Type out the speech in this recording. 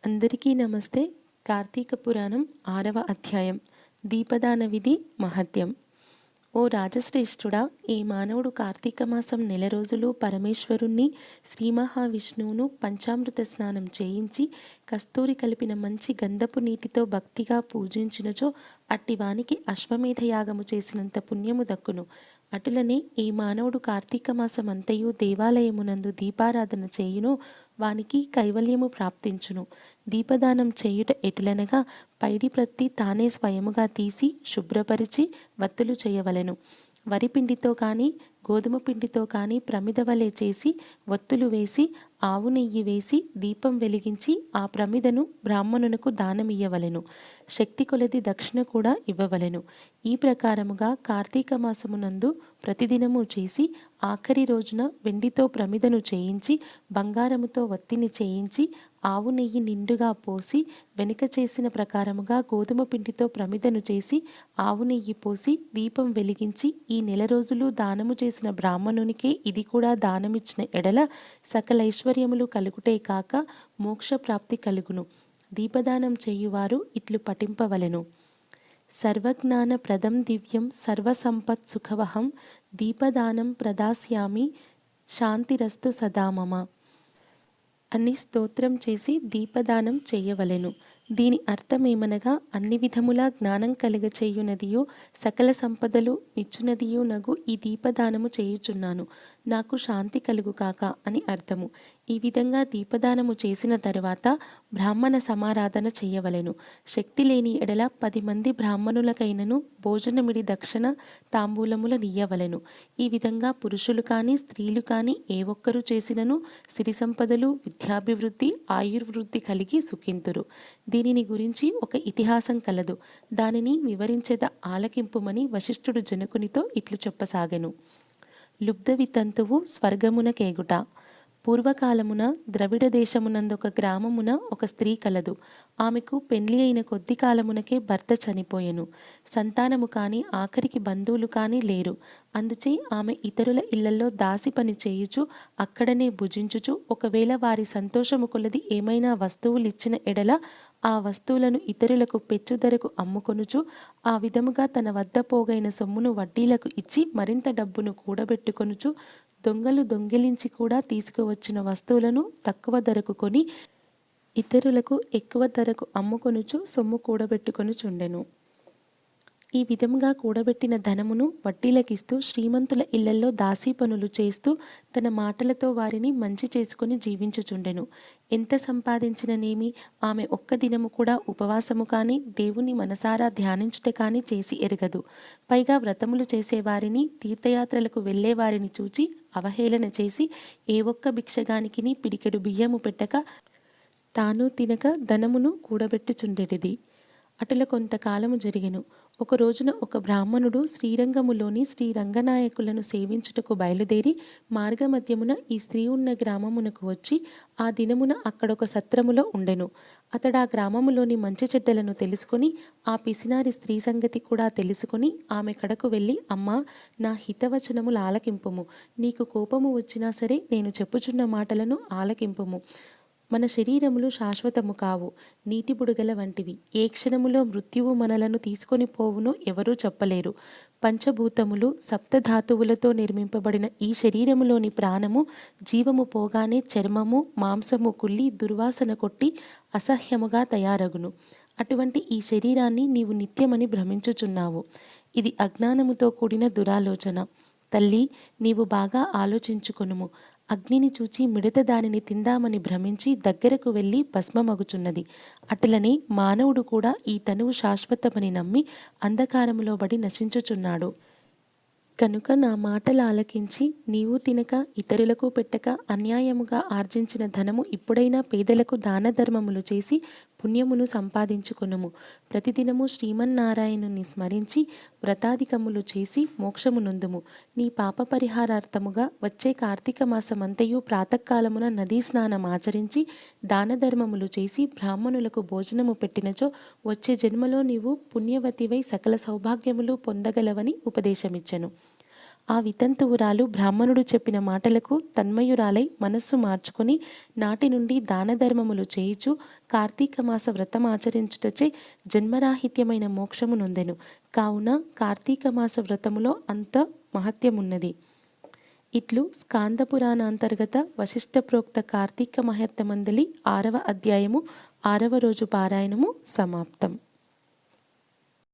అందరికీ నమస్తే. కార్తీక పురాణం 6వ అధ్యాయం దీపదాన విధి మహత్యం. ఓ రాజశ్రేష్ఠుడా, ఈ మానవుడు కార్తీక మాసం నెల రోజులు పరమేశ్వరుణ్ణి శ్రీ మహావిష్ణువును పంచామృత స్నానం చేయించి కస్తూరి కలిపిన మంచి గంధపు నీటితో భక్తిగా పూజించినచో అట్టివానికి అశ్వమేధ యాగము చేసినంత పుణ్యము దక్కును. అటులనే ఈ మానవుడు కార్తీక మాసమంతయు దేవాలయమునందు దీపారాధన చేయును వానికి కైవల్యము ప్రాప్తించును. దీపదానం చేయుట ఎటులనగా పైడి ప్రత్తి తానే స్వయముగా తీసి శుభ్రపరిచి వత్తులు చేయవలెను. వరిపిండితో కానీ గోధుమ పిండితో కానీ ప్రమిద వలె చేసి వత్తులు వేసి ఆవు నెయ్యి వేసి దీపం వెలిగించి ఆ ప్రమిదను బ్రాహ్మణునకు దానమియ్యవలెను. శక్తి కొలది దక్షిణ కూడా ఇవ్వవలెను. ఈ ప్రకారముగా కార్తీక మాసమునందు ప్రతిదినము చేసి ఆఖరి రోజున వెండితో ప్రమిదను చేయించి బంగారముతో వత్తిని చేయించి ఆవు నెయ్యి నిండుగా పోసి వెనుక చేసిన ప్రకారముగా గోధుమ పిండితో ప్రమిదను చేసి ఆవు నెయ్యి పోసి దీపం వెలిగించి ఈ నెల రోజులు దానము చేసిన బ్రాహ్మణునికే ఇది కూడా దానమిచ్చిన ఎడల సకల ఐశ్వర్యములు కలుగుటే కాక మోక్షప్రాప్తి కలుగును. దీపదానం చేయువారు ఇట్లు పఠింపవలెను. సర్వజ్ఞాన ప్రదం దివ్యం సర్వసంపత్ సుఖవహం దీపదానం ప్రదాస్యామి శాంతిరస్తు సదామమ అని స్తోత్రం చేసి దీపదానం చేయవలెను. దీని అర్థమేమనగా అన్ని విధములా జ్ఞానం కలుగచేయునదియో సకల సంపదలు ఇచ్చునదియో నగు ఈ దీపదానము చేయుచున్నాను, నాకు శాంతి కలుగు కాక అని అర్థము. ఈ విధంగా దీపదానము చేసిన తరువాత బ్రాహ్మణ సమారాధన చేయవలెను. శక్తి లేని ఎడల 10 మంది బ్రాహ్మణులకైనను భోజనమిడి దక్షిణ తాంబూలముల నీయవలెను. ఈ విధంగా పురుషులు కానీ స్త్రీలు కానీ ఏ ఒక్కరు చేసినను సిరి సంపదలు విద్యాభివృద్ధి ఆయుర్వృద్ధి కలిగి సుఖింతురు. దీనిని గురించి ఒక ఇతిహాసం కలదు, దానిని వివరించేద ఆలకింపుమని వశిష్ఠుడు జనకునితో ఇట్లు చెప్పసాగెను. లుబ్ధ వితంతువు స్వర్గమునకేగుట. పూర్వకాలమున ద్రవిడ దేశమునందొక గ్రామమున ఒక స్త్రీ కలదు. ఆమెకు పెండ్లి అయిన కొద్ది కాలమునకే భర్త చనిపోయెను. సంతానము కానీ ఆఖరికి బంధువులు కానీ లేరు. అందుచే ఆమె ఇతరుల ఇళ్లలో దాసి పని చేయుచు అక్కడనే భుజించుచు ఒకవేళ వారి సంతోషము కొలది ఏమైనా వస్తువులిచ్చిన ఎడల ఆ వస్తువులను ఇతరులకు పెచ్చుధరకు అమ్ముకొనుచు ఆ విధముగా తన వద్ద పోగైన సొమ్మును వడ్డీలకు ఇచ్చి మరింత డబ్బును కూడబెట్టుకొనుచు దొంగలు దొంగిలించి కూడా తీసుకువచ్చిన వస్తువులను తక్కువ ధరకు కొని ఇతరులకు ఎక్కువ ధరకు అమ్ముకొనుచు సొమ్ము కూడబెట్టుకొనుచుండెను. ఈ విధముగా కూడబెట్టిన ధనమును వడ్డీలకిస్తూ శ్రీమంతుల ఇళ్లలో దాసీ పనులు చేస్తూ తన మాటలతో వారిని మంచి చేసుకుని జీవించుచుండెను. ఎంత సంపాదించిననేమి ఆమె ఒక్క దినము కూడా ఉపవాసము కానీ దేవుని మనసారా ధ్యానించుట కానీ చేసి ఎరగదు. పైగా వ్రతములు చేసేవారిని తీర్థయాత్రలకు వెళ్ళేవారిని చూచి అవహేళన చేసి ఏ ఒక్క భిక్షగానికిని పిడికెడు బియ్యము పెట్టక తాను తినక ధనమును కూడబెట్టుచుండెడిది. అటుల కొంతకాలము జరిగెను. ఒక రోజున ఒక బ్రాహ్మణుడు శ్రీరంగములోని శ్రీ రంగనాయకులను సేవించుటకు బయలుదేరి మార్గమధ్యమున ఈ స్త్రీ ఉన్న గ్రామమునకు వచ్చి ఆ దినమున అక్కడొక సత్రములో ఉండెను. అతడా గ్రామములోని మంచి చెడ్డలను తెలుసుకొని ఆ పిసినారి స్త్రీ సంగతి కూడా తెలుసుకొని ఆమె కడకు వెళ్ళి, అమ్మా, నా హితవచనములు ఆలకింపుము. నీకు కోపము వచ్చినా సరే నేను చెప్పుచున్న మాటలను ఆలకింపుము. మన శరీరములు శాశ్వతము కావు, నీటి బుడగల వంటివి. ఏ క్షణములో మృత్యువు మనలను తీసుకొని పోవునో ఎవరూ చెప్పలేరు. పంచభూతములు సప్తధాతువులతో నిర్మింపబడిన ఈ శరీరములోని ప్రాణము జీవము పోగానే చర్మము మాంసము కుళ్ళి దుర్వాసన కొట్టి అసహ్యముగా తయారగును. అటువంటి ఈ శరీరాన్ని నీవు నిత్యమని భ్రమించుచున్నావు. ఇది అజ్ఞానముతో కూడిన దురాలోచన. తల్లి, నీవు బాగా ఆలోచించుకొనుము. అగ్నిని చూచి మిడత దానిని తిందామని భ్రమించి దగ్గరకు వెళ్ళి భస్మమగుచున్నది. అటులనే మానవుడు కూడా ఈ తనువు శాశ్వతమని నమ్మి అంధకారములో బడి నశించుచున్నాడు. కనుక నా మాటలు ఆలకించి నీవు తినక ఇతరులకు పెట్టక అన్యాయముగా ఆర్జించిన ధనము ఇప్పుడైనా పేదలకు దాన ధర్మములు చేసి పుణ్యమును సంపాదించుకొనుము. ప్రతిదినము శ్రీమన్నారాయణుని స్మరించి వ్రతాధికములు చేసి మోక్షమునొందుము. నీ పాప పరిహారార్థముగా వచ్చే కార్తీక మాసమంతయు ప్రాతకాలమున నదీ స్నానం ఆచరించి దాన ధర్మములు చేసి బ్రాహ్మణులకు భోజనము పెట్టినచో వచ్చే జన్మలో నీవు పుణ్యవతివై సకల సౌభాగ్యములు పొందగలవని ఉపదేశమిచ్చెను. ఆ వితంతువురాలు బ్రాహ్మణుడు చెప్పిన మాటలకు తన్మయురాలై మనస్సు మార్చుకొని నాటి నుండి దాన ధర్మములు చేయుచు కార్తీక మాస వ్రతమాచరించుటచే జన్మరాహిత్యమైన మోక్షము నొందెను. కావున కార్తీక మాస వ్రతములో అంత మహత్యమున్నది. ఇట్లు స్కాంద పురాణాంతర్గత వశిష్ఠ ప్రోక్త కార్తీక మహత్యమందలి 6వ అధ్యాయము 6వ రోజు పారాయణము సమాప్తం.